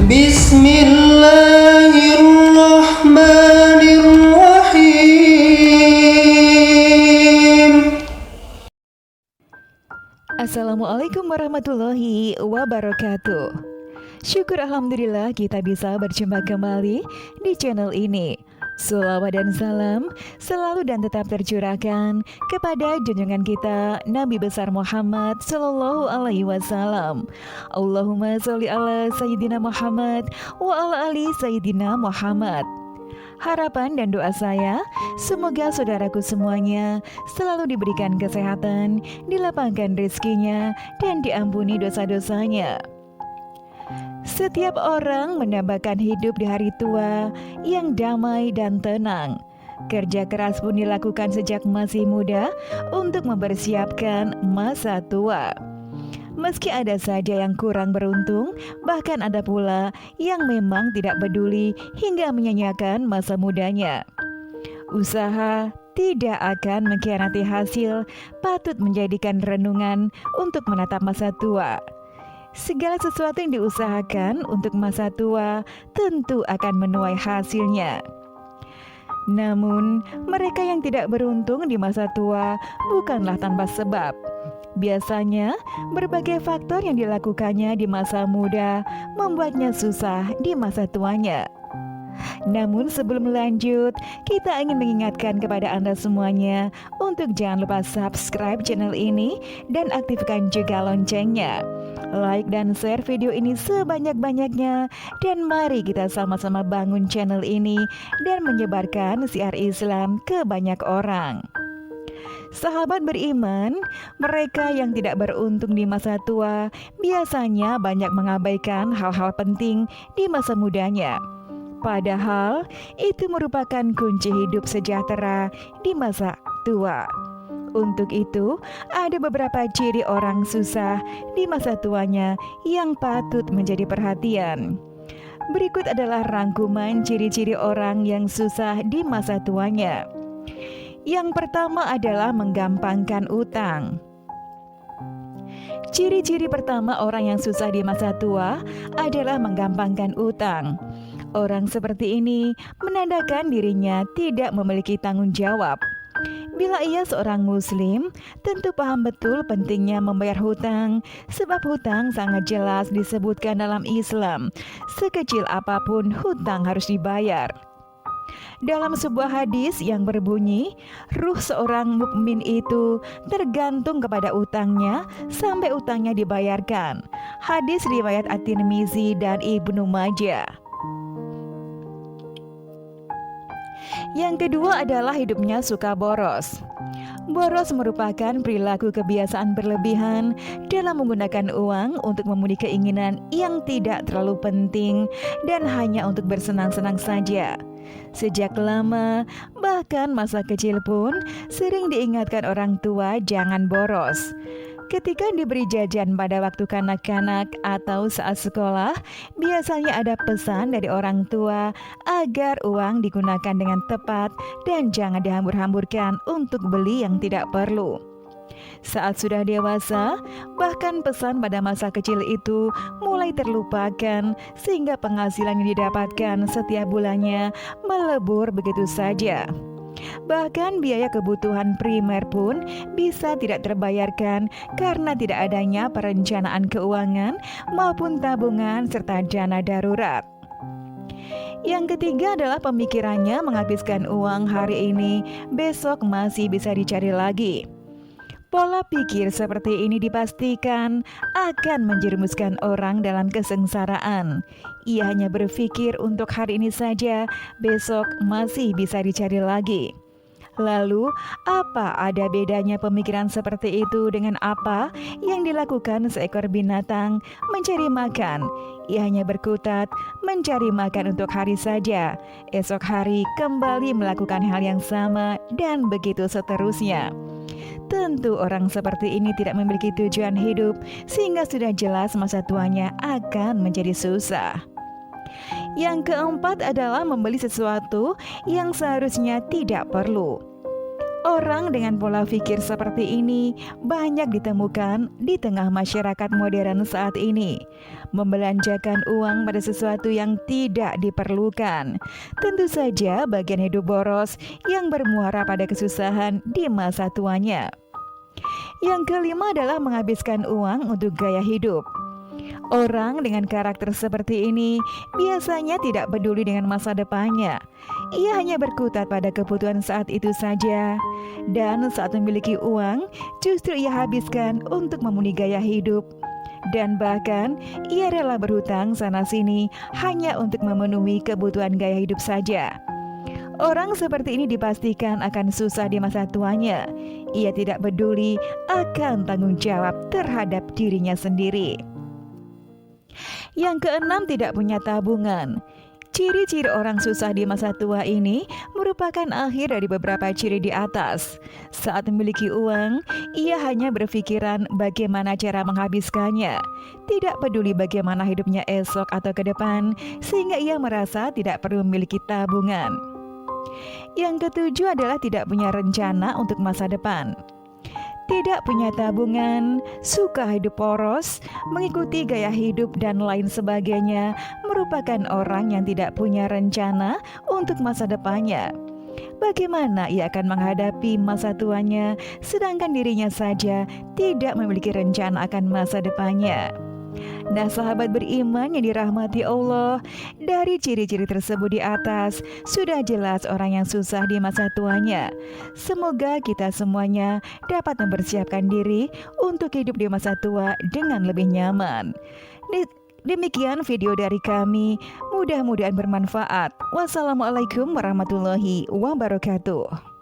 Bismillahirrahmanirrahim. Assalamualaikum warahmatullahi wabarakatuh. Syukur alhamdulillah kita bisa berjumpa kembali di channel ini. Sholawat dan salam selalu dan tetap tercurahkan kepada junjungan kita Nabi besar Muhammad Sallallahu Alaihi Wasallam. Allahumma sholli ala Sayyidina Muhammad wa ala ali Sayyidina Muhammad. Harapan dan doa saya, semoga saudaraku semuanya selalu diberikan kesehatan, dilapangkan rezekinya, dan diampuni dosa-dosanya. Setiap orang mendambakan hidup di hari tua yang damai dan tenang. Kerja keras pun dilakukan sejak masih muda untuk mempersiapkan masa tua. Meski ada saja yang kurang beruntung, bahkan ada pula yang memang tidak peduli hingga menyanyiakan masa mudanya. Usaha tidak akan mengkhianati hasil, patut menjadikan renungan untuk menatap masa tua. Segala sesuatu yang diusahakan untuk masa tua tentu akan menuai hasilnya. Namun, mereka yang tidak beruntung di masa tua bukanlah tanpa sebab. Biasanya, berbagai faktor yang dilakukannya di masa muda membuatnya susah di masa tuanya. Namun sebelum lanjut, kita ingin mengingatkan kepada Anda semuanya untuk jangan lupa subscribe channel ini dan aktifkan juga loncengnya. Like dan share video ini sebanyak-banyaknya, dan mari kita sama-sama bangun channel ini dan menyebarkan syiar Islam ke banyak orang. Sahabat beriman, mereka yang tidak beruntung di masa tua biasanya banyak mengabaikan hal-hal penting di masa mudanya. Padahal itu merupakan kunci hidup sejahtera di masa tua. Untuk itu, ada beberapa ciri orang susah di masa tuanya yang patut menjadi perhatian. Berikut adalah rangkuman ciri-ciri orang yang susah di masa tuanya. Yang pertama adalah menggampangkan utang. Ciri-ciri pertama orang yang susah di masa tua adalah menggampangkan utang. Orang seperti ini menandakan dirinya tidak memiliki tanggung jawab. Bila ia seorang muslim, tentu paham betul pentingnya membayar hutang, sebab hutang sangat jelas disebutkan dalam Islam. Sekecil apapun hutang harus dibayar. Dalam sebuah hadis yang berbunyi, ruh seorang mukmin itu tergantung kepada utangnya sampai utangnya dibayarkan. Hadis riwayat At-Tirmizi dan Ibnu Majah. Yang kedua adalah hidupnya suka boros. Boros merupakan perilaku kebiasaan berlebihan dalam menggunakan uang untuk memenuhi keinginan yang tidak terlalu penting dan hanya untuk bersenang-senang saja. Sejak lama, bahkan masa kecil pun sering diingatkan orang tua jangan boros. Ketika diberi jajan pada waktu kanak-kanak atau saat sekolah, biasanya ada pesan dari orang tua agar uang digunakan dengan tepat dan jangan dihambur-hamburkan untuk beli yang tidak perlu. Saat sudah dewasa, bahkan pesan pada masa kecil itu mulai terlupakan sehingga penghasilan yang didapatkan setiap bulannya melebur begitu saja. Bahkan biaya kebutuhan primer pun bisa tidak terbayarkan karena tidak adanya perencanaan keuangan maupun tabungan serta dana darurat. Yang ketiga adalah pemikirannya menghabiskan uang hari ini, besok masih bisa dicari lagi. Pola pikir seperti ini dipastikan akan menjerumuskan orang dalam kesengsaraan. Ia hanya berpikir untuk hari ini saja, besok masih bisa dicari lagi. Lalu, apa ada bedanya pemikiran seperti itu dengan apa yang dilakukan seekor binatang mencari makan? Ia hanya berkutat mencari makan untuk hari saja. Esok hari kembali melakukan hal yang sama dan begitu seterusnya. Tentu orang seperti ini tidak memiliki tujuan hidup sehingga sudah jelas masa tuanya akan menjadi susah. Yang keempat adalah membeli sesuatu yang seharusnya tidak perlu. Orang dengan pola pikir seperti ini banyak ditemukan di tengah masyarakat modern saat ini. Membelanjakan uang pada sesuatu yang tidak diperlukan. Tentu saja bagian hidup boros yang bermuara pada kesusahan di masa tuanya. Yang kelima adalah menghabiskan uang untuk gaya hidup. Orang dengan karakter seperti ini biasanya tidak peduli dengan masa depannya. Ia hanya berkutat pada kebutuhan saat itu saja. Dan saat memiliki uang, justru ia habiskan untuk memenuhi gaya hidup. Dan bahkan ia rela berhutang sana-sini hanya untuk memenuhi kebutuhan gaya hidup saja. Orang seperti ini dipastikan akan susah di masa tuanya. Ia tidak peduli akan tanggung jawab terhadap dirinya sendiri. Yang keenam, tidak punya tabungan. Ciri-ciri orang susah di masa tua ini merupakan akhir dari beberapa ciri di atas. Saat memiliki uang, ia hanya berpikiran bagaimana cara menghabiskannya. Tidak peduli bagaimana hidupnya esok atau ke depan, sehingga ia merasa tidak perlu memiliki tabungan. Yang ketujuh adalah tidak punya rencana untuk masa depan. Tidak punya tabungan, suka hidup poros, mengikuti gaya hidup dan lain sebagainya, merupakan orang yang tidak punya rencana untuk masa depannya. Bagaimana ia akan menghadapi masa tuanya, sedangkan dirinya saja tidak memiliki rencana akan masa depannya? Nah, sahabat beriman yang dirahmati Allah, dari ciri-ciri tersebut di atas sudah jelas orang yang susah di masa tuanya. Semoga kita semuanya dapat mempersiapkan diri untuk hidup di masa tua dengan lebih nyaman. Demikian video dari kami, mudah-mudahan bermanfaat. Wassalamualaikum warahmatullahi wabarakatuh.